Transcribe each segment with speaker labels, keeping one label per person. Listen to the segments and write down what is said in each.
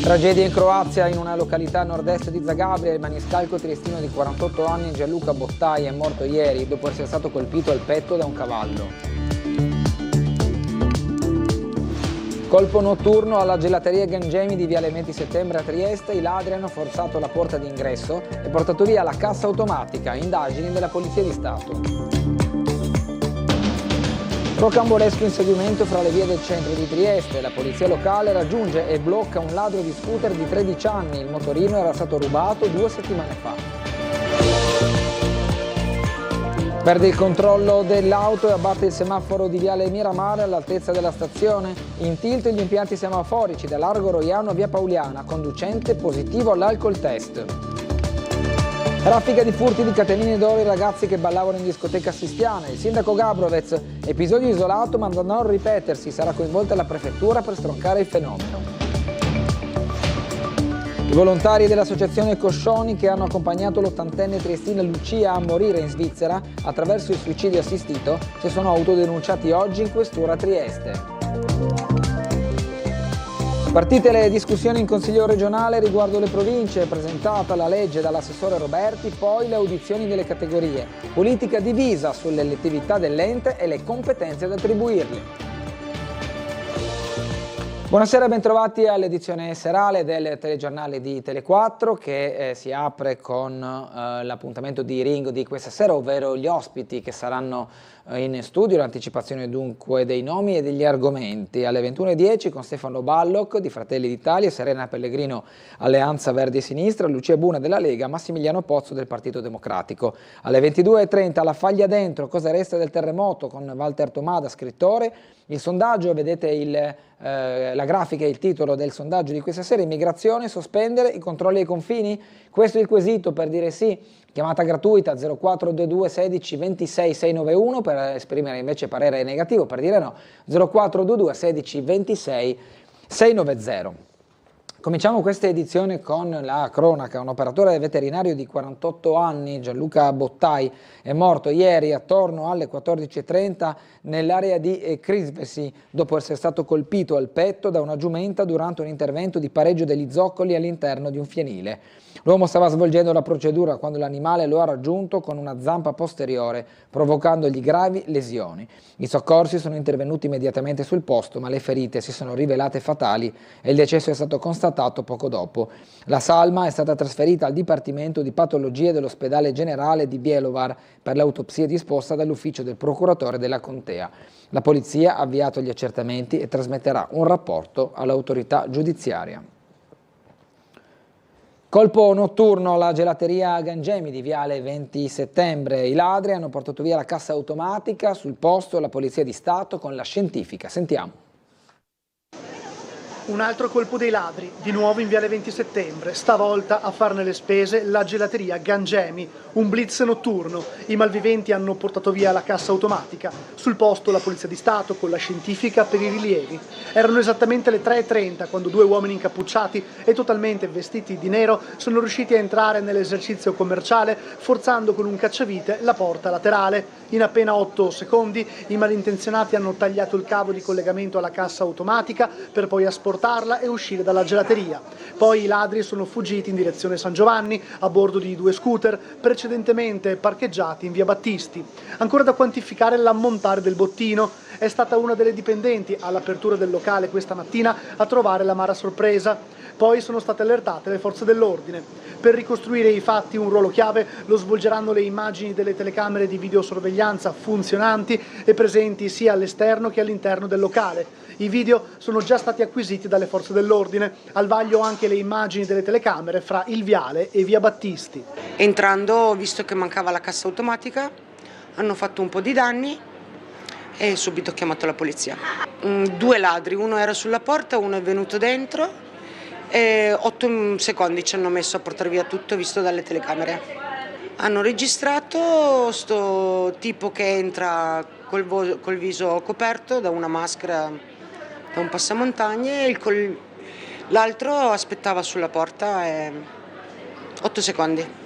Speaker 1: Tragedia in Croazia, in una località a nord-est di Zagabria, il maniscalco triestino di 48 anni Gianluca Bottai è morto ieri dopo essere stato colpito al petto da un cavallo. Colpo notturno alla gelateria Gangemi di Viale 20 Settembre a Trieste, i ladri hanno forzato la porta d'ingresso e portato via la cassa automatica, indagini della Polizia di Stato. Rocambolesco inseguimento fra le vie del centro di Trieste, la polizia locale raggiunge e blocca un ladro di scooter di 13 anni, il motorino era stato rubato 2 settimane fa. Perde il controllo dell'auto e abbatte il semaforo di Viale Miramare all'altezza della stazione, in tilt gli impianti semaforici da Largo Roiano a Via Pauliana, conducente positivo all'alcol test. Raffica di furti di catenine d'oro ai ragazzi che ballavano in discoteca Sistiana. Il sindaco Gabrovec, episodio isolato ma da non ripetersi, sarà coinvolta la prefettura per stroncare il fenomeno. I volontari dell'associazione Coscioni che hanno accompagnato l'80enne triestina Lucia a morire in Svizzera attraverso il suicidio assistito si sono autodenunciati oggi in questura a Trieste. Partite le discussioni in Consiglio regionale riguardo le province, presentata la legge dall'assessore Roberti, poi le audizioni delle categorie, politica divisa sull'elettività dell'ente e le competenze da attribuirgli. Buonasera e bentrovati all'edizione serale del telegiornale di Tele4 che si apre con l'appuntamento di Ring di questa sera, ovvero gli ospiti che saranno in studio, l'anticipazione dunque dei nomi e degli argomenti. Alle 21:10 con Stefano Balloc di Fratelli d'Italia, Serena Pellegrino Alleanza Verdi e Sinistra, Lucia Buna della Lega, Massimiliano Pozzo del Partito Democratico. Alle 22:30 la faglia dentro, cosa resta del terremoto con Walter Tomada, scrittore. Il sondaggio, vedete la grafica e il titolo del sondaggio di questa sera: immigrazione, sospendere i controlli ai confini? Questo è il quesito per dire sì. Chiamata gratuita 0422 16 26 691 per esprimere invece parere negativo, per dire no 0422 16 26 690. Cominciamo questa edizione con la cronaca. Un operatore veterinario di 48 anni, Gianluca Bottai, è morto ieri attorno alle 14:30 nell'area di Crisvesi dopo essere stato colpito al petto da una giumenta durante un intervento di pareggio degli zoccoli all'interno di un fienile. L'uomo stava svolgendo la procedura quando l'animale lo ha raggiunto con una zampa posteriore, provocandogli gravi lesioni. I soccorsi sono intervenuti immediatamente sul posto, ma le ferite si sono rivelate fatali e il decesso è stato constatato poco dopo. La salma è stata trasferita al Dipartimento di Patologie dell'Ospedale Generale di Bjelovar per l'autopsia disposta dall'ufficio del procuratore della Contea. La polizia ha avviato gli accertamenti e trasmetterà un rapporto all'autorità giudiziaria. Colpo notturno alla gelateria Gangemi di Viale 20 Settembre. I ladri hanno portato via la cassa automatica, sul posto la Polizia di Stato con la scientifica. Sentiamo.
Speaker 2: Un altro colpo dei ladri, di nuovo in Viale 20 Settembre, stavolta a farne le spese la gelateria Gangemi, un blitz notturno. I malviventi hanno portato via la cassa automatica, sul posto la Polizia di Stato con la scientifica per i rilievi. Erano esattamente le 3:30 quando 2 uomini incappucciati e totalmente vestiti di nero sono riusciti a entrare nell'esercizio commerciale forzando con un cacciavite la porta laterale. In appena 8 secondi i malintenzionati hanno tagliato il cavo di collegamento alla cassa automatica per poi asportarla e uscire dalla gelateria. Poi i ladri sono fuggiti in direzione San Giovanni a bordo di 2 scooter precedentemente parcheggiati in via Battisti. Ancora da quantificare l'ammontare del bottino. È stata una delle dipendenti all'apertura del locale questa mattina a trovare l'amara sorpresa. Poi sono state allertate le forze dell'ordine. Per ricostruire i fatti un ruolo chiave lo svolgeranno le immagini delle telecamere di videosorveglianza funzionanti e presenti sia all'esterno che all'interno del locale. I video sono già stati acquisiti dalle forze dell'ordine, al vaglio anche le immagini delle telecamere fra il Viale e via Battisti.
Speaker 3: Entrando ho visto che mancava la cassa automatica, hanno fatto un po' di danni e subito ho chiamato la polizia. 2 ladri, uno era sulla porta, uno è venuto dentro e 8 secondi ci hanno messo a portare via tutto visto dalle telecamere. Hanno registrato sto tipo che entra col viso coperto da una maschera, da un passamontagne, e l'altro aspettava sulla porta 8 secondi.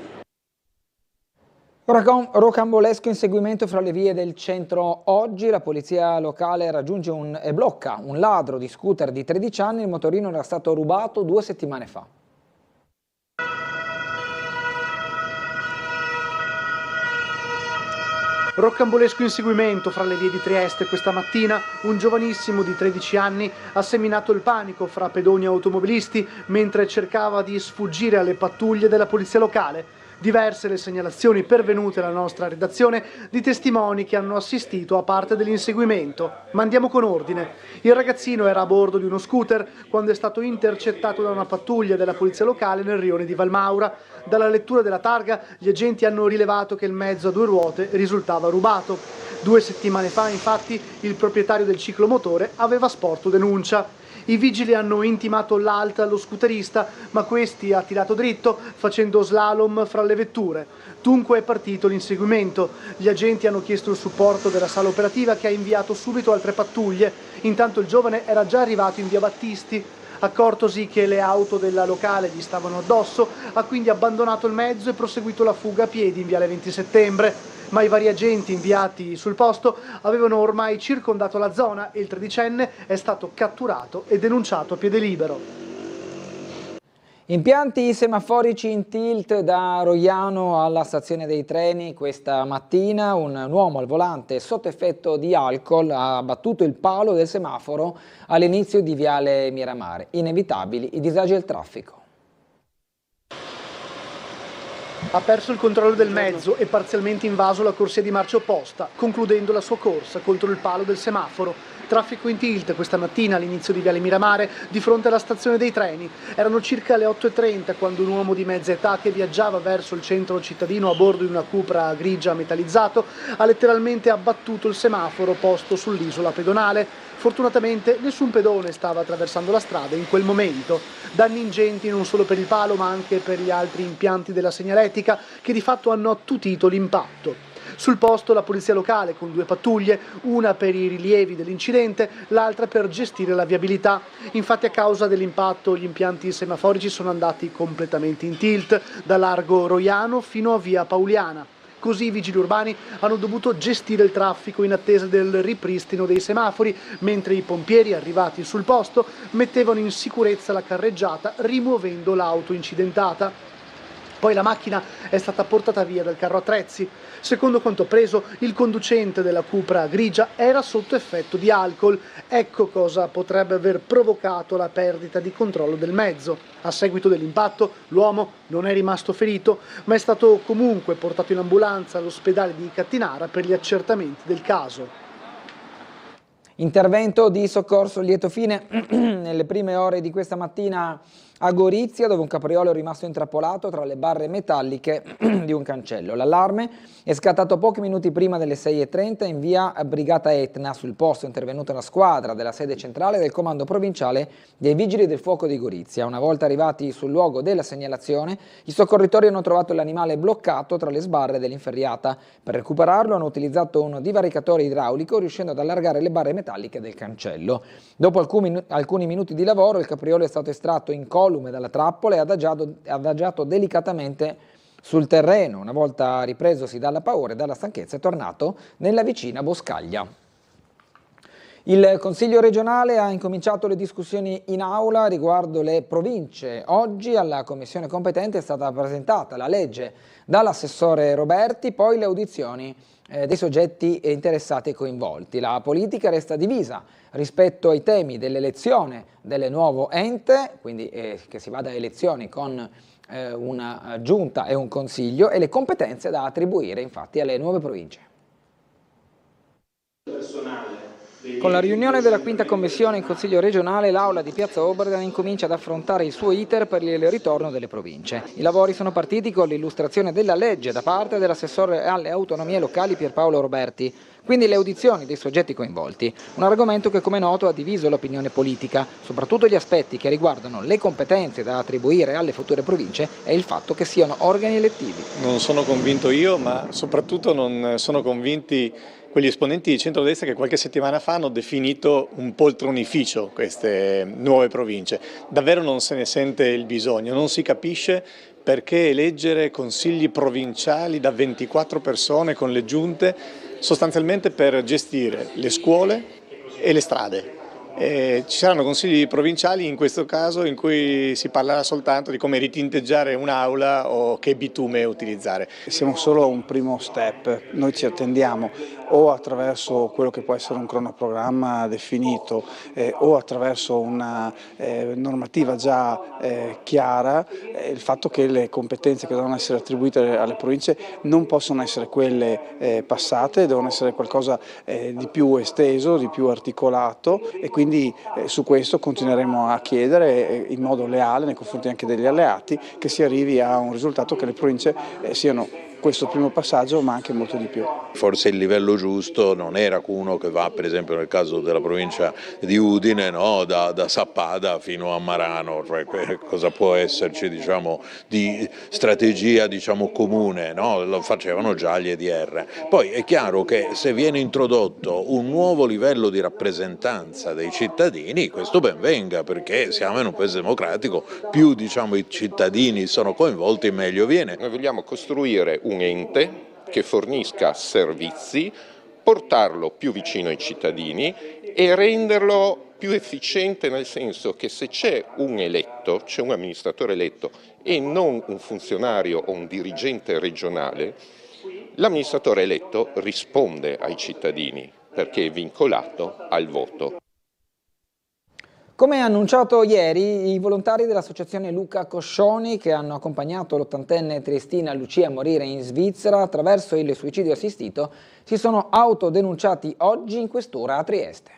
Speaker 1: Rocambolesco inseguimento fra le vie del centro oggi, la polizia locale raggiunge e blocca un ladro di scooter di 13 anni, il motorino era stato rubato 2 settimane fa.
Speaker 2: Rocambolesco inseguimento fra le vie di Trieste questa mattina. Un giovanissimo di 13 anni ha seminato il panico fra pedoni e automobilisti mentre cercava di sfuggire alle pattuglie della polizia locale. Diverse le segnalazioni pervenute alla nostra redazione di testimoni che hanno assistito a parte dell'inseguimento. Ma andiamo con ordine. Il ragazzino era a bordo di uno scooter quando è stato intercettato da una pattuglia della polizia locale nel rione di Valmaura. Dalla lettura della targa gli agenti hanno rilevato che il mezzo a 2 ruote risultava rubato. 2 settimane fa, infatti, il proprietario del ciclomotore aveva sporto denuncia. I vigili hanno intimato l'alta allo scooterista, ma questi ha tirato dritto facendo slalom fra le vetture. Dunque è partito l'inseguimento. Gli agenti hanno chiesto il supporto della sala operativa che ha inviato subito altre pattuglie. Intanto il giovane era già arrivato in via Battisti. Accortosi che le auto della locale gli stavano addosso, ha quindi abbandonato il mezzo e proseguito la fuga a piedi in viale 20 settembre. Ma i vari agenti inviati sul posto avevano ormai circondato la zona e il 13enne è stato catturato e denunciato a piede libero.
Speaker 1: Impianti semaforici in tilt da Roiano alla stazione dei treni questa mattina. Un uomo al volante sotto effetto di alcol ha battuto il palo del semaforo all'inizio di viale Miramare. Inevitabili i disagi al traffico.
Speaker 2: Ha perso il controllo del mezzo e parzialmente invaso la corsia di marcia opposta, concludendo la sua corsa contro il palo del semaforo. Traffico in tilt questa mattina all'inizio di viale Miramare di fronte alla stazione dei treni. Erano circa le 8:30 quando un uomo di mezza età che viaggiava verso il centro cittadino a bordo di una Cupra grigia metallizzato ha letteralmente abbattuto il semaforo posto sull'isola pedonale. Fortunatamente nessun pedone stava attraversando la strada in quel momento. Danni ingenti non solo per il palo ma anche per gli altri impianti della segnaletica che di fatto hanno attutito l'impatto. Sul posto la polizia locale con 2 pattuglie, una per i rilievi dell'incidente, l'altra per gestire la viabilità. Infatti a causa dell'impatto gli impianti semaforici sono andati completamente in tilt, da largo Roiano fino a via Pauliana. Così i vigili urbani hanno dovuto gestire il traffico in attesa del ripristino dei semafori, mentre i pompieri arrivati sul posto mettevano in sicurezza la carreggiata rimuovendo l'auto incidentata. Poi la macchina è stata portata via dal carro attrezzi. Secondo quanto appreso, il conducente della Cupra grigia era sotto effetto di alcol. Ecco cosa potrebbe aver provocato la perdita di controllo del mezzo. A seguito dell'impatto, l'uomo non è rimasto ferito, ma è stato comunque portato in ambulanza all'ospedale di Cattinara per gli accertamenti del caso.
Speaker 1: Intervento di soccorso lieto fine nelle prime ore di questa mattina a Gorizia, dove un capriolo è rimasto intrappolato tra le barre metalliche di un cancello. L'allarme è scattato pochi minuti prima delle 6:30 in via Brigata Etna. Sul posto è intervenuta una squadra della sede centrale del comando provinciale dei Vigili del Fuoco di Gorizia. Una volta arrivati sul luogo della segnalazione, i soccorritori hanno trovato l'animale bloccato tra le sbarre dell'inferriata. Per recuperarlo hanno utilizzato un divaricatore idraulico, riuscendo ad allargare le barre metalliche del cancello. Dopo alcuni minuti di lavoro, il capriolo è stato estratto incolume dalla trappola e adagiato delicatamente sul terreno. Una volta ripresosi dalla paura e dalla stanchezza è tornato nella vicina boscaglia. Il Consiglio regionale ha incominciato le discussioni in aula riguardo le province. Oggi alla Commissione competente è stata presentata la legge dall'assessore Roberti, poi le audizioni dei soggetti interessati e coinvolti. La politica resta divisa rispetto ai temi dell'elezione del nuovo ente, quindi che si vada a elezioni con una giunta e un consiglio, e le competenze da attribuire infatti alle nuove province. Con la riunione della quinta commissione in Consiglio regionale, l'aula di Piazza Oberdan incomincia ad affrontare il suo iter per il ritorno delle province. I lavori sono partiti con l'illustrazione della legge da parte dell'assessore alle autonomie locali Pierpaolo Roberti, quindi le audizioni dei soggetti coinvolti. Un argomento che, come noto, ha diviso l'opinione politica, soprattutto gli aspetti che riguardano le competenze da attribuire alle future province e il fatto che siano organi elettivi.
Speaker 4: Non sono convinto io, ma soprattutto non sono convinti quegli esponenti di centrodestra che qualche settimana fa hanno definito un poltronificio queste nuove province. Davvero non se ne sente il bisogno, non si capisce perché eleggere consigli provinciali da 24 persone con le giunte sostanzialmente per gestire le scuole e le strade. Ci saranno consigli provinciali in questo caso in cui si parlerà soltanto di come ritinteggiare un'aula o che bitume utilizzare.
Speaker 5: Siamo solo a un primo step, noi ci attendiamo o attraverso quello che può essere un cronoprogramma definito o attraverso una normativa già chiara, il fatto che le competenze che devono essere attribuite alle province non possono essere quelle passate, devono essere qualcosa di più esteso, di più articolato e quindi su questo continueremo a chiedere in modo leale nei confronti anche degli alleati che si arrivi a un risultato che le province siano questo primo passaggio ma anche molto di più.
Speaker 6: Forse il livello giusto non era uno che va per esempio nel caso della provincia di Udine, no? da Sappada fino a Marano, cioè, cosa può esserci di strategia comune, no? Lo facevano già gli EDR. Poi è chiaro che se viene introdotto un nuovo livello di rappresentanza dei cittadini questo ben venga, perché siamo in un paese democratico, più i cittadini sono coinvolti meglio viene.
Speaker 7: Noi vogliamo costruire un ente che fornisca servizi, portarlo più vicino ai cittadini e renderlo più efficiente, nel senso che se c'è un eletto, c'è un amministratore eletto e non un funzionario o un dirigente regionale, l'amministratore eletto risponde ai cittadini perché è vincolato al voto.
Speaker 1: Come annunciato ieri, i volontari dell'associazione Luca Coscioni, che hanno accompagnato l'80enne triestina Lucia a morire in Svizzera attraverso il suicidio assistito, si sono autodenunciati oggi in questura a Trieste.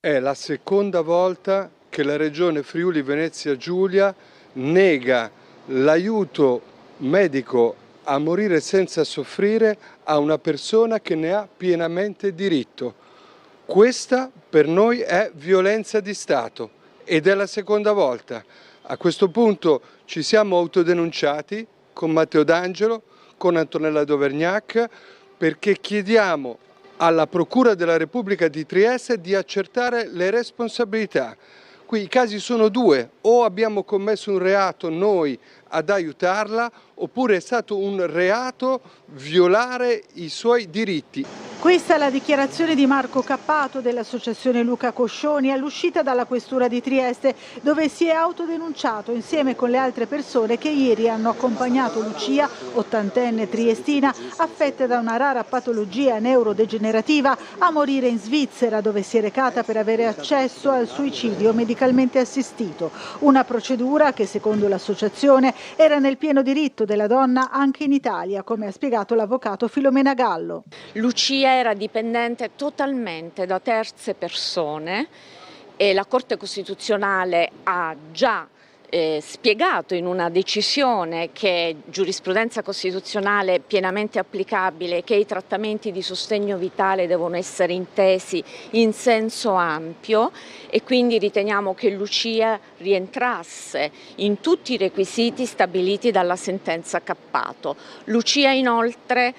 Speaker 8: È la seconda volta che la Regione Friuli Venezia Giulia nega l'aiuto medico a morire senza soffrire a una persona che ne ha pienamente diritto. Questa per noi è violenza di Stato ed è la seconda volta. A questo punto ci siamo autodenunciati con Matteo D'Angelo, con Antonella Dovergnac, perché chiediamo alla Procura della Repubblica di Trieste di accertare le responsabilità. Qui i casi sono due: o abbiamo commesso un reato noi ad aiutarla, oppure è stato un reato violare i suoi diritti.
Speaker 9: Questa è la dichiarazione di Marco Cappato dell'associazione Luca Coscioni all'uscita dalla questura di Trieste, dove si è autodenunciato insieme con le altre persone che ieri hanno accompagnato Lucia, 80enne triestina, affetta da una rara patologia neurodegenerativa, a morire in Svizzera, dove si è recata per avere accesso al suicidio medicalmente assistito. Una procedura che, secondo l'associazione, era nel pieno diritto della donna anche in Italia, come ha spiegato l'avvocato Filomena Gallo.
Speaker 10: Lucia era dipendente totalmente da terze persone e la Corte Costituzionale ha già spiegato in una decisione che è giurisprudenza costituzionale pienamente applicabile, che i trattamenti di sostegno vitale devono essere intesi in senso ampio e quindi riteniamo che Lucia rientrasse in tutti i requisiti stabiliti dalla sentenza Cappato. Lucia inoltre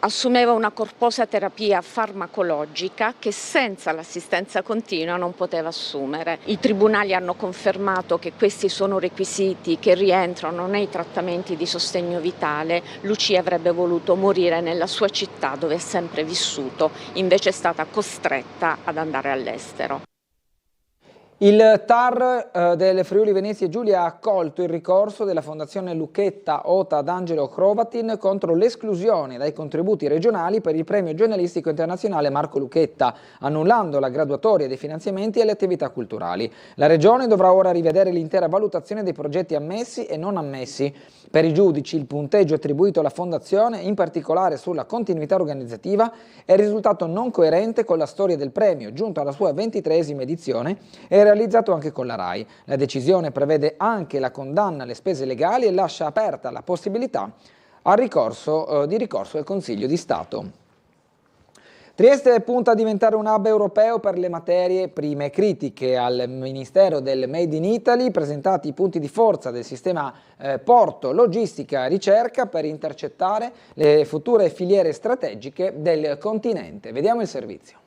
Speaker 10: assumeva una corposa terapia farmacologica che senza l'assistenza continua non poteva assumere. I tribunali hanno confermato che questi sono requisiti che rientrano nei trattamenti di sostegno vitale. Lucia avrebbe voluto morire nella sua città dove ha sempre vissuto, invece è stata costretta ad andare all'estero.
Speaker 1: Il TAR del Friuli Venezia Giulia ha accolto il ricorso della Fondazione Lucchetta Ota d'Angelo Crovatin contro l'esclusione dai contributi regionali per il premio giornalistico internazionale Marco Lucchetta, annullando la graduatoria dei finanziamenti alle attività culturali. La Regione dovrà ora rivedere l'intera valutazione dei progetti ammessi e non ammessi. Per i giudici il punteggio attribuito alla Fondazione, in particolare sulla continuità organizzativa, è risultato non coerente con la storia del premio, giunto alla sua 23esima edizione e realizzato anche con la RAI. La decisione prevede anche la condanna alle spese legali e lascia aperta la possibilità di ricorso al Consiglio di Stato. Trieste punta a diventare un hub europeo per le materie prime critiche. Al Ministero del Made in Italy presentati i punti di forza del sistema porto, logistica e ricerca per intercettare le future filiere strategiche del continente. Vediamo il servizio.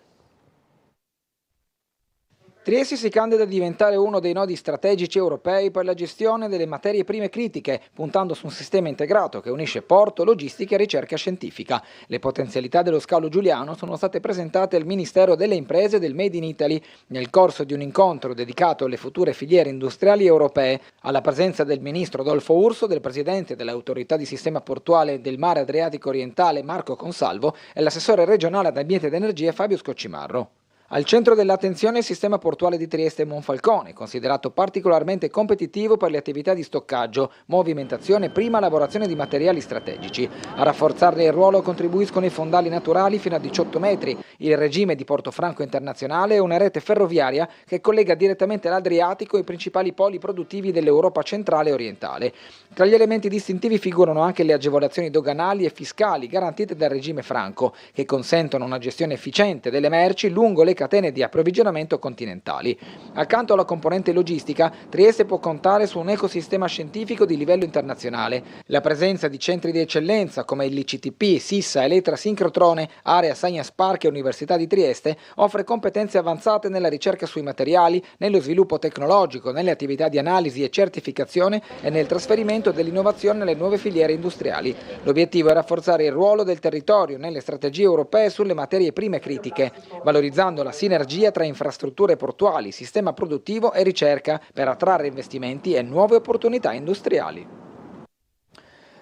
Speaker 1: Trieste si candida a diventare uno dei nodi strategici europei per la gestione delle materie prime critiche, puntando su un sistema integrato che unisce porto, logistica e ricerca scientifica. Le potenzialità dello scalo giuliano sono state presentate al Ministero delle Imprese del Made in Italy nel corso di un incontro dedicato alle future filiere industriali europee, alla presenza del ministro Adolfo Urso, del presidente dell'Autorità di Sistema Portuale del Mare Adriatico Orientale Marco Consalvo e l'assessore regionale ad ambiente ed energia Fabio Scoccimarro. Al centro dell'attenzione il sistema portuale di Trieste e Monfalcone, considerato particolarmente competitivo per le attività di stoccaggio, movimentazione e prima lavorazione di materiali strategici. A rafforzarne il ruolo contribuiscono i fondali naturali fino a 18 metri, il regime di Porto Franco Internazionale e una rete ferroviaria che collega direttamente l'Adriatico ai principali poli produttivi dell'Europa centrale e orientale. Tra gli elementi distintivi figurano anche le agevolazioni doganali e fiscali garantite dal regime franco, che consentono una gestione efficiente delle merci lungo le catene di approvvigionamento continentali. Accanto alla componente logistica, Trieste può contare su un ecosistema scientifico di livello internazionale. La presenza di centri di eccellenza come il ICTP, Sissa, Elettra Sincrotrone, Area Science Park e Università di Trieste offre competenze avanzate nella ricerca sui materiali, nello sviluppo tecnologico, nelle attività di analisi e certificazione e nel trasferimento dell'innovazione nelle nuove filiere industriali. L'obiettivo è rafforzare il ruolo del territorio nelle strategie europee sulle materie prime critiche, valorizzando la sinergia tra infrastrutture portuali, sistema produttivo e ricerca per attrarre investimenti e nuove opportunità industriali.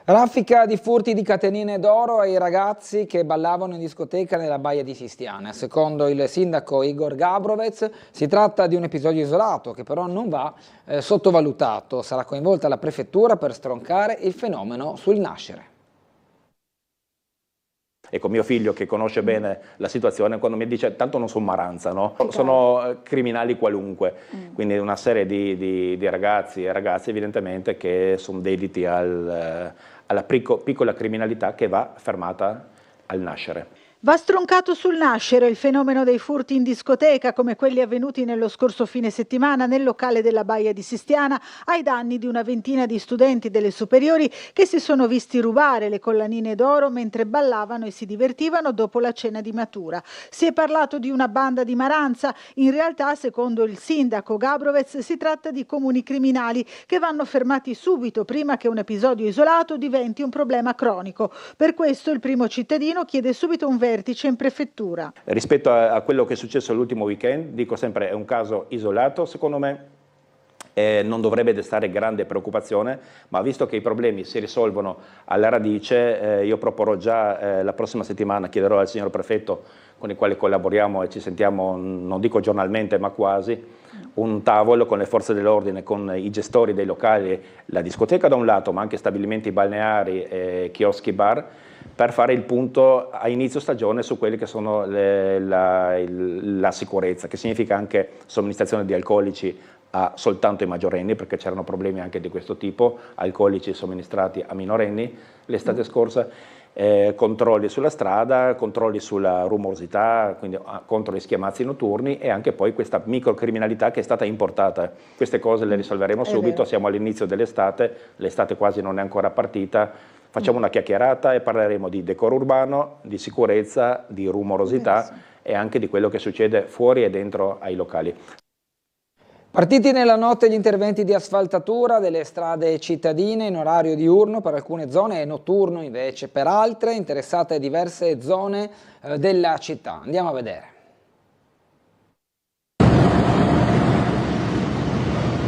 Speaker 1: Raffica di furti di catenine d'oro ai ragazzi che ballavano in discoteca nella Baia di Sistiana. Secondo il sindaco Igor Gabrovec si tratta di un episodio isolato che però non va sottovalutato. Sarà coinvolta la prefettura per stroncare il fenomeno sul nascere.
Speaker 11: Ecco, mio figlio che conosce bene la situazione, quando mi dice tanto non sono Maranza, no? Sono criminali qualunque, quindi una serie di ragazzi e ragazze evidentemente che sono dediti alla piccola criminalità che va fermata al nascere.
Speaker 9: Va stroncato sul nascere il fenomeno dei furti in discoteca, come quelli avvenuti nello scorso fine settimana nel locale della Baia di Sistiana, ai danni di una ventina di studenti delle superiori che si sono visti rubare le collanine d'oro mentre ballavano e si divertivano dopo la cena di matura. Si è parlato di una banda di Maranza, in realtà secondo il sindaco Gabrovec si tratta di comuni criminali che vanno fermati subito prima che un episodio isolato diventi un problema cronico. Per questo il primo cittadino chiede subito un vertice in prefettura.
Speaker 11: Rispetto a quello che è successo l'ultimo weekend, dico sempre è un caso isolato secondo me, non dovrebbe destare grande preoccupazione, ma visto che i problemi si risolvono alla radice, io proporrò già la prossima settimana, chiederò al signor prefetto con il quale collaboriamo e ci sentiamo, non dico giornalmente ma quasi, un tavolo con le forze dell'ordine, con i gestori dei locali, la discoteca da un lato ma anche stabilimenti balneari, chioschi, bar, per fare il punto a inizio stagione su quelli che sono la sicurezza, che significa anche somministrazione di alcolici soltanto ai maggiorenni, perché c'erano problemi anche di questo tipo, alcolici somministrati a minorenni l'estate scorsa, controlli sulla strada, controlli sulla rumorosità, quindi contro gli schiamazzi notturni e anche poi questa microcriminalità che è stata importata. Queste cose le risolveremo subito, siamo all'inizio dell'estate, l'estate quasi non è ancora partita. Facciamo una chiacchierata e parleremo di decoro urbano, di sicurezza, di rumorosità e anche di quello che succede fuori e dentro ai locali.
Speaker 1: Partiti nella notte gli interventi di asfaltatura delle strade cittadine in orario diurno per alcune zone e notturno invece per altre, interessate diverse zone della città. Andiamo a vedere.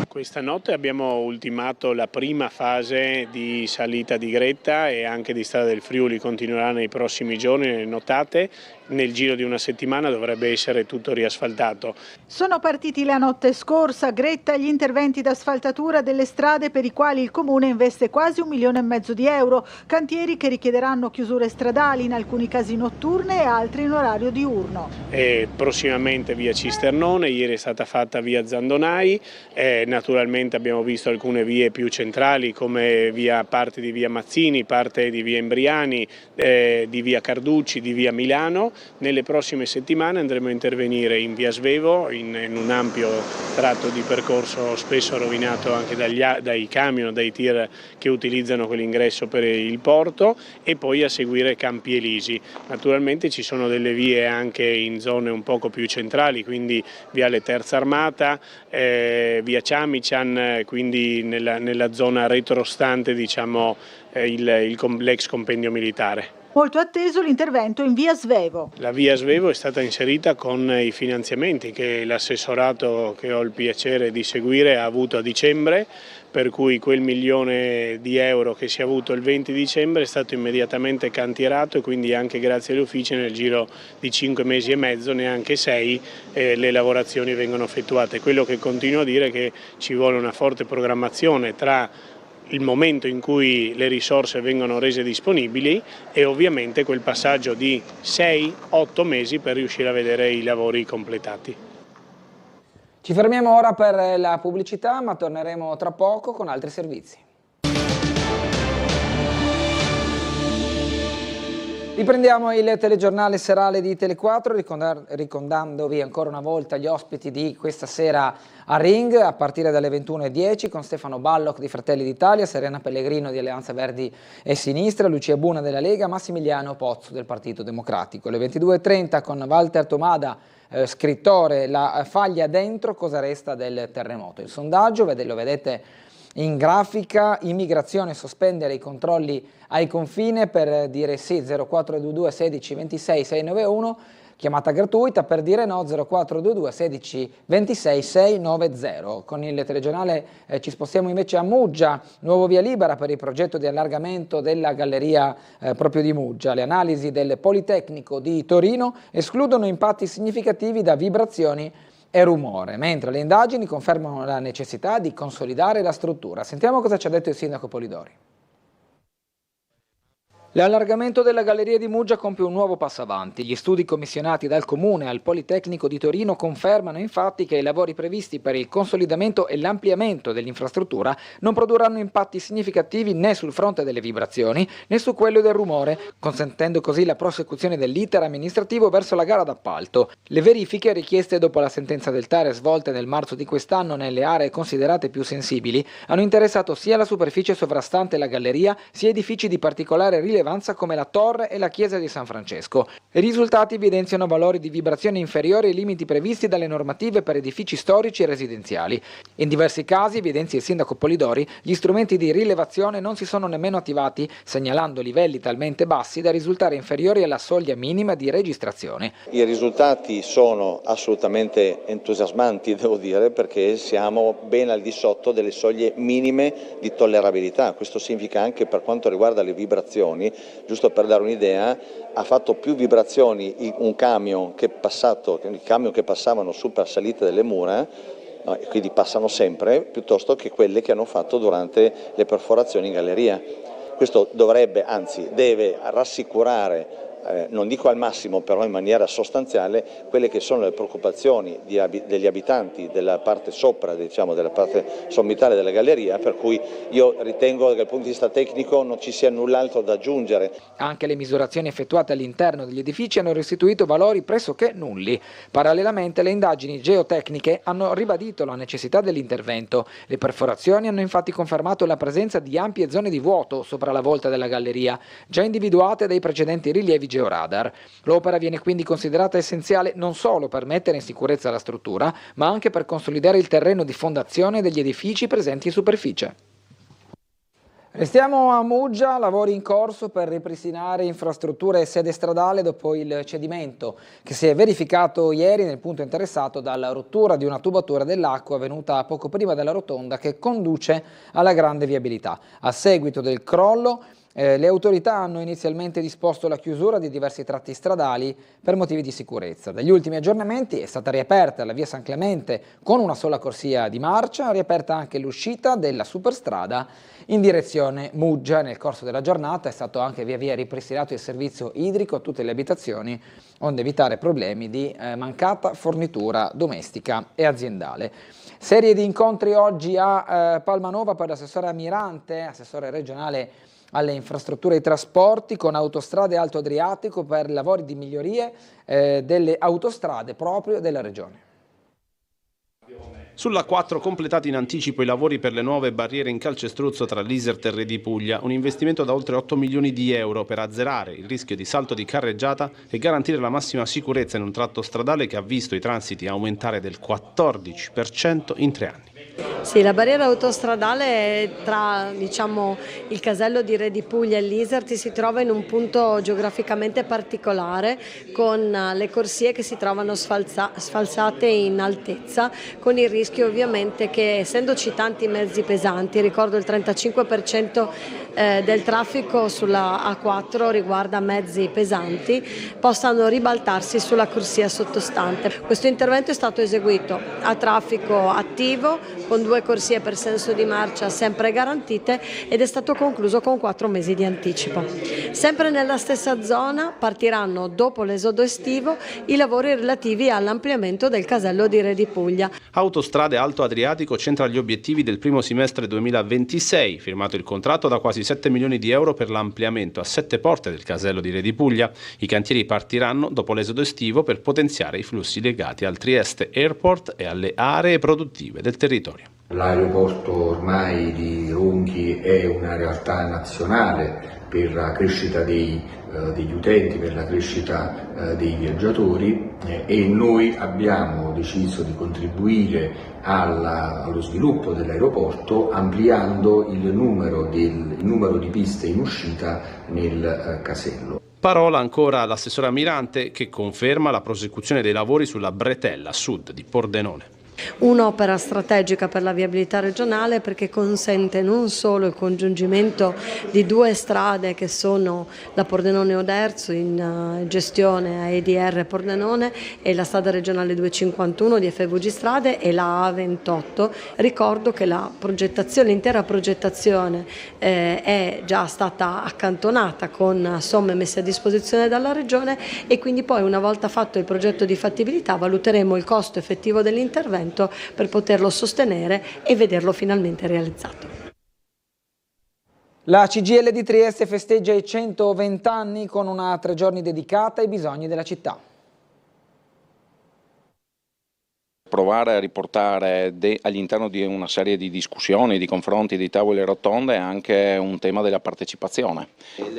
Speaker 12: Questa notte abbiamo ultimato la prima fase di salita di Gretta e anche di Strada del Friuli, continuerà nei prossimi giorni, nelle nottate. Nel giro di una settimana dovrebbe essere tutto riasfaltato.
Speaker 9: Sono partiti la notte scorsa a Gretta gli interventi d'asfaltatura delle strade per i quali il Comune investe quasi 1,5 milioni di euro, cantieri che richiederanno chiusure stradali, in alcuni casi notturne e altri in orario diurno.
Speaker 12: Prossimamente via Cisternone, ieri è stata fatta via Zandonai, naturalmente abbiamo visto alcune vie più centrali come parte di via Mazzini, parte di via Embriani, di via Carducci, di via Milano Nelle prossime settimane andremo a intervenire in via Svevo, in un ampio tratto di percorso spesso rovinato anche dai camion, dai tir che utilizzano quell'ingresso per il porto, e poi a seguire Campi Elisi. Naturalmente ci sono delle vie anche in zone un poco più centrali, quindi viale Terza Armata, via Ciamician, quindi nella zona retrostante, diciamo, l'ex compendio militare.
Speaker 9: Molto atteso l'intervento in via Svevo.
Speaker 12: La via Svevo è stata inserita con i finanziamenti che l'assessorato, che ho il piacere di seguire, ha avuto a dicembre, per cui quel €1.000.000 che si è avuto il 20 dicembre è stato immediatamente cantierato, e quindi anche grazie agli uffici nel giro di 5 mesi e mezzo, neanche 6, le lavorazioni vengono effettuate. Quello che continuo a dire è che ci vuole una forte programmazione tra il momento in cui le risorse vengono rese disponibili e ovviamente quel passaggio di 6-8 mesi per riuscire a vedere i lavori completati.
Speaker 1: Ci fermiamo ora per la pubblicità, ma torneremo tra poco con altri servizi. Riprendiamo il telegiornale serale di Tele4 ricordandovi ancora una volta gli ospiti di questa sera a Ring a partire dalle 21:10 con Stefano Balloch di Fratelli d'Italia, Serena Pellegrino di Alleanza Verdi e Sinistra, Lucia Buna della Lega, Massimiliano Pozzo del Partito Democratico. Alle 22:30 con Walter Tomada, scrittore, La faglia dentro, cosa resta del terremoto. Il sondaggio, lo vedete in grafica, immigrazione, sospendere i controlli ai confini, per dire sì 0422 16 26 691, chiamata gratuita, per dire no 0422 16 26 690. Con il telegiornale ci spostiamo invece a Muggia, nuovo via libera per il progetto di allargamento della galleria proprio di Muggia. Le analisi del Politecnico di Torino escludono impatti significativi da vibrazioni e rumore, mentre le indagini confermano la necessità di consolidare la struttura. Sentiamo cosa ci ha detto il sindaco Polidori. L'allargamento della galleria di Muggia compie un nuovo passo avanti. Gli studi commissionati dal Comune al Politecnico di Torino confermano infatti che i lavori previsti per il consolidamento e l'ampliamento dell'infrastruttura non produrranno impatti significativi né sul fronte delle vibrazioni né su quello del rumore, consentendo così la prosecuzione dell'iter amministrativo verso la gara d'appalto. Le verifiche richieste dopo la sentenza del TAR svolte nel marzo di quest'anno nelle aree considerate più sensibili hanno interessato sia la superficie sovrastante la galleria sia edifici di particolare rilevanza come la torre e la chiesa di San Francesco. I risultati evidenziano valori di vibrazione inferiori ai limiti previsti dalle normative per edifici storici e residenziali. In diversi casi, evidenzia il sindaco Polidori, gli strumenti di rilevazione non si sono nemmeno attivati, segnalando livelli talmente bassi da risultare inferiori alla soglia minima di registrazione.
Speaker 13: I risultati sono assolutamente entusiasmanti, devo dire, perché siamo ben al di sotto delle soglie minime di tollerabilità. Questo significa anche per quanto riguarda le vibrazioni. Giusto per dare un'idea, ha fatto più vibrazioni un camion che passavano su per salite delle mura, quindi passano sempre, piuttosto che quelle che hanno fatto durante le perforazioni in galleria. Questo dovrebbe, anzi deve rassicurare, non dico al massimo, però in maniera sostanziale, quelle che sono le preoccupazioni degli abitanti della parte sopra, diciamo della parte sommitale della galleria, per cui io ritengo che dal punto di vista tecnico non ci sia null'altro da aggiungere.
Speaker 1: Anche le misurazioni effettuate all'interno degli edifici hanno restituito valori pressoché nulli. Parallelamente le indagini geotecniche hanno ribadito la necessità dell'intervento. Le perforazioni hanno infatti confermato la presenza di ampie zone di vuoto sopra la volta della galleria, già individuate dai precedenti rilievi georadar. L'opera viene quindi considerata essenziale non solo per mettere in sicurezza la struttura, ma anche per consolidare il terreno di fondazione degli edifici presenti in superficie. Restiamo a Muggia, lavori in corso per ripristinare infrastrutture e sede stradale dopo il cedimento che si è verificato ieri nel punto interessato dalla rottura di una tubatura dell'acqua avvenuta poco prima della rotonda che conduce alla grande viabilità. A seguito del crollo, le autorità hanno inizialmente disposto la chiusura di diversi tratti stradali per motivi di sicurezza. Dagli ultimi aggiornamenti è stata riaperta la via San Clemente con una sola corsia di marcia, riaperta anche l'uscita della superstrada in direzione Muggia. Nel corso della giornata è stato anche via via ripristinato il servizio idrico a tutte le abitazioni, onde evitare problemi di mancata fornitura domestica e aziendale. Serie di incontri oggi a Palmanova per l'assessore Amirante, assessore regionale alle infrastrutture e ai trasporti con Autostrade Alto Adriatico per lavori di migliorie delle autostrade proprio della Regione.
Speaker 14: Sulla 4 completati in anticipo i lavori per le nuove barriere in calcestruzzo tra l'Isert e Re di Puglia, un investimento da oltre 8 milioni di euro per azzerare il rischio di salto di carreggiata e garantire la massima sicurezza in un tratto stradale che ha visto i transiti aumentare del 14% in 3 anni.
Speaker 15: Sì, la barriera autostradale tra il casello di Re di Puglia e l'Isert si trova in un punto geograficamente particolare, con le corsie che si trovano sfalsate in altezza, con il rischio ovviamente che, essendoci tanti mezzi pesanti, ricordo il 35% del traffico sulla A4 riguarda mezzi pesanti, possano ribaltarsi sulla corsia sottostante. Questo intervento è stato eseguito a traffico attivo, con 2 corsie per senso di marcia sempre garantite, ed è stato concluso con 4 mesi di anticipo. Sempre nella stessa zona partiranno, dopo l'esodo estivo, i lavori relativi all'ampliamento del casello di Re di Puglia.
Speaker 14: Autostrade Alto Adriatico centra gli obiettivi del primo semestre 2026, firmato il contratto da quasi 7 milioni di euro per l'ampliamento a 7 porte del casello di Re di Puglia. I cantieri partiranno dopo l'esodo estivo per potenziare i flussi legati al Trieste Airport e alle aree produttive del territorio.
Speaker 16: L'aeroporto ormai di Ronchi è una realtà nazionale per la crescita degli utenti, per la crescita dei viaggiatori, e noi abbiamo deciso di contribuire allo sviluppo dell'aeroporto ampliando il numero di piste in uscita nel casello.
Speaker 14: Parola ancora all'assessore Mirante, che conferma la prosecuzione dei lavori sulla bretella a sud di Pordenone.
Speaker 15: Un'opera strategica per la viabilità regionale, perché consente non solo il congiungimento di 2 strade che sono la Pordenone Oderzo in gestione a EDR Pordenone e la strada regionale 251 di FVG Strade e la A28. Ricordo che l'intera progettazione è già stata accantonata con somme messe a disposizione dalla Regione, e quindi poi, una volta fatto il progetto di fattibilità, valuteremo il costo effettivo dell'intervento per poterlo sostenere e vederlo finalmente realizzato.
Speaker 1: La CGIL di Trieste festeggia i 120 anni con una 3 giorni dedicata ai bisogni della città.
Speaker 17: Provare a riportare all'interno di una serie di discussioni, di confronti, di tavole rotonde anche un tema della partecipazione.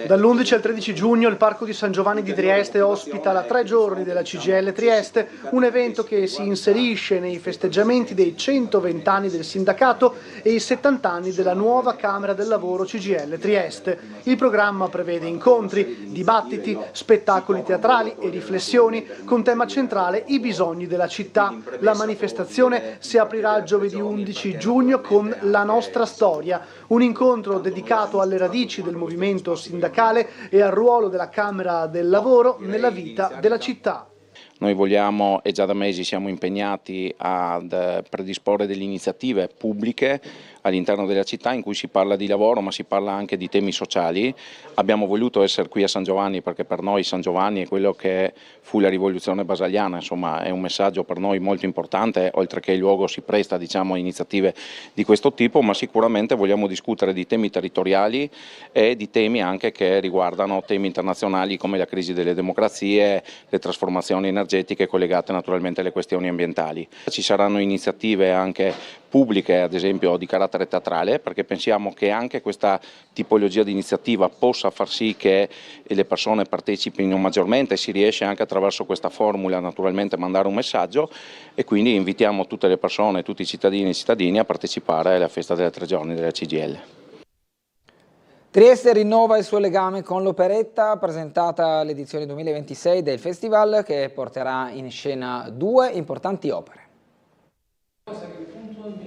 Speaker 2: Dall'11 al 13 giugno il Parco di San Giovanni di Trieste ospita la 3 giorni della CGIL Trieste, un evento che si inserisce nei festeggiamenti dei 120 anni del sindacato e i 70 anni della nuova Camera del Lavoro CGIL Trieste. Il programma prevede incontri, dibattiti, spettacoli teatrali e riflessioni con tema centrale i bisogni della città. La manifestazione si aprirà giovedì 11 giugno con La Nostra Storia, un incontro dedicato alle radici del movimento sindacale e al ruolo della Camera del Lavoro nella vita della città.
Speaker 17: Noi vogliamo, e già da mesi siamo impegnati ad predisporre delle iniziative pubbliche all'interno della città in cui si parla di lavoro, ma si parla anche di temi sociali. Abbiamo voluto essere qui a San Giovanni perché per noi San Giovanni è quello che fu la rivoluzione basaliana, insomma è un messaggio per noi molto importante, oltre che il luogo si presta a iniziative di questo tipo, ma sicuramente vogliamo discutere di temi territoriali e di temi anche che riguardano temi internazionali come la crisi delle democrazie, le trasformazioni energetiche collegate naturalmente alle questioni ambientali. Ci saranno iniziative anche pubbliche, ad esempio di carattere teatrale, perché pensiamo che anche questa tipologia di iniziativa possa far sì che le persone partecipino maggiormente, si riesce anche attraverso questa formula naturalmente a mandare un messaggio, e quindi invitiamo tutte le persone, tutti i cittadini e cittadine a partecipare alla festa delle 3 giorni della CGIL.
Speaker 1: Trieste rinnova il suo legame con l'operetta, presentata l'edizione 2026 del festival, che porterà in scena 2 importanti opere.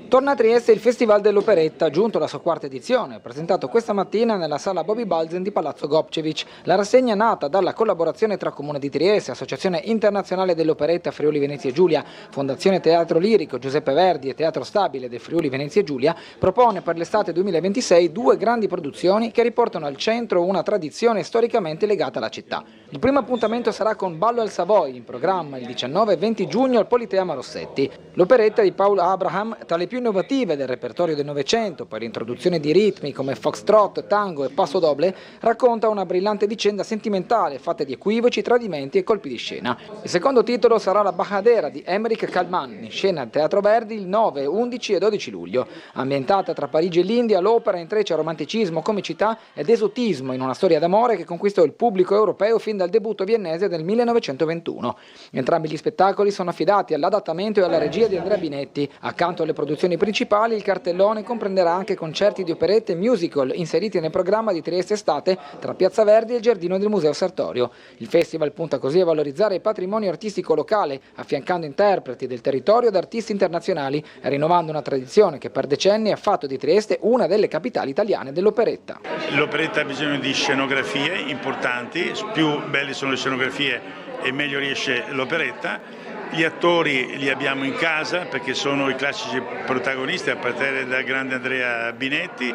Speaker 1: Torna a Trieste il Festival dell'Operetta, giunto alla sua 4ª edizione, presentato questa mattina nella sala Bobby Balzen di Palazzo Gopcevic. La rassegna, nata dalla collaborazione tra Comune di Trieste, Associazione Internazionale dell'Operetta Friuli Venezia Giulia, Fondazione Teatro Lirico Giuseppe Verdi e Teatro Stabile del Friuli Venezia Giulia, propone per l'estate 2026 2 grandi produzioni che riportano al centro una tradizione storicamente legata alla città. Il primo appuntamento sarà con Ballo al Savoy, in programma il 19 e 20 giugno al Politeama Rossetti. L'operetta di Paul Abraham tra le più innovative del repertorio del Novecento per l'introduzione di ritmi come foxtrot, tango e passo doble, racconta una brillante vicenda sentimentale fatta di equivoci, tradimenti e colpi di scena. Il secondo titolo sarà La Bajadera di Emmerich Kalman, in scena al Teatro Verdi il 9, 11 e 12 luglio. Ambientata tra Parigi e l'India, l'opera intreccia romanticismo, comicità ed esotismo in una storia d'amore che conquistò il pubblico europeo fin dal debutto viennese del 1921. Entrambi gli spettacoli sono affidati all'adattamento e alla regia di Andrea Binetti. Accanto alle produzioni principali, il cartellone comprenderà anche concerti di operette e musical inseriti nel programma di Trieste Estate tra Piazza Verdi e il giardino del Museo Sartorio. Il festival punta così a valorizzare il patrimonio artistico locale, affiancando interpreti del territorio ed artisti internazionali e rinnovando una tradizione che per decenni ha fatto di Trieste una delle capitali italiane dell'operetta.
Speaker 18: L'operetta ha bisogno di scenografie importanti, più belle sono le scenografie e meglio riesce l'operetta. Gli attori li abbiamo in casa perché sono i classici protagonisti a partire dal grande Andrea Binetti,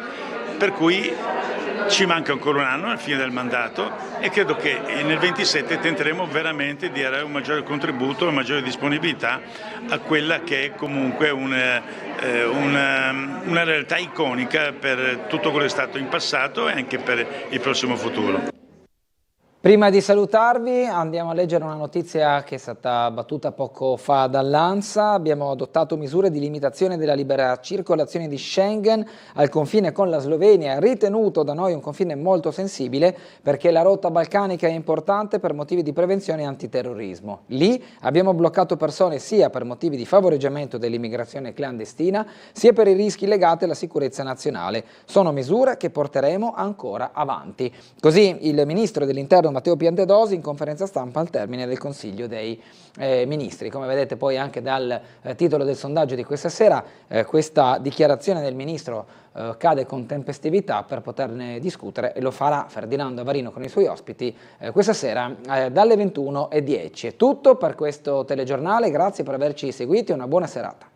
Speaker 18: per cui ci manca ancora un anno alla fine del mandato e credo che nel 27 tenteremo veramente di dare un maggiore contributo, una maggiore disponibilità a quella che è comunque una realtà iconica per tutto quello che è stato in passato e anche per il prossimo futuro.
Speaker 1: Prima di salutarvi andiamo a leggere una notizia che è stata battuta poco fa dall'ANSA. Abbiamo adottato misure di limitazione della libera circolazione di Schengen al confine con la Slovenia, ritenuto da noi un confine molto sensibile perché la rotta balcanica è importante per motivi di prevenzione e antiterrorismo. Lì abbiamo bloccato persone sia per motivi di favoreggiamento dell'immigrazione clandestina sia per i rischi legati alla sicurezza nazionale. Sono misure che porteremo ancora avanti. Così il ministro dell'Interno Matteo Piantedosi in conferenza stampa al termine del Consiglio dei Ministri. Come vedete poi anche dal titolo del sondaggio di questa sera, questa dichiarazione del ministro cade con tempestività per poterne discutere e lo farà Ferdinando Avarino con i suoi ospiti questa sera dalle 21:10. È tutto per questo telegiornale, grazie per averci seguiti e una buona serata.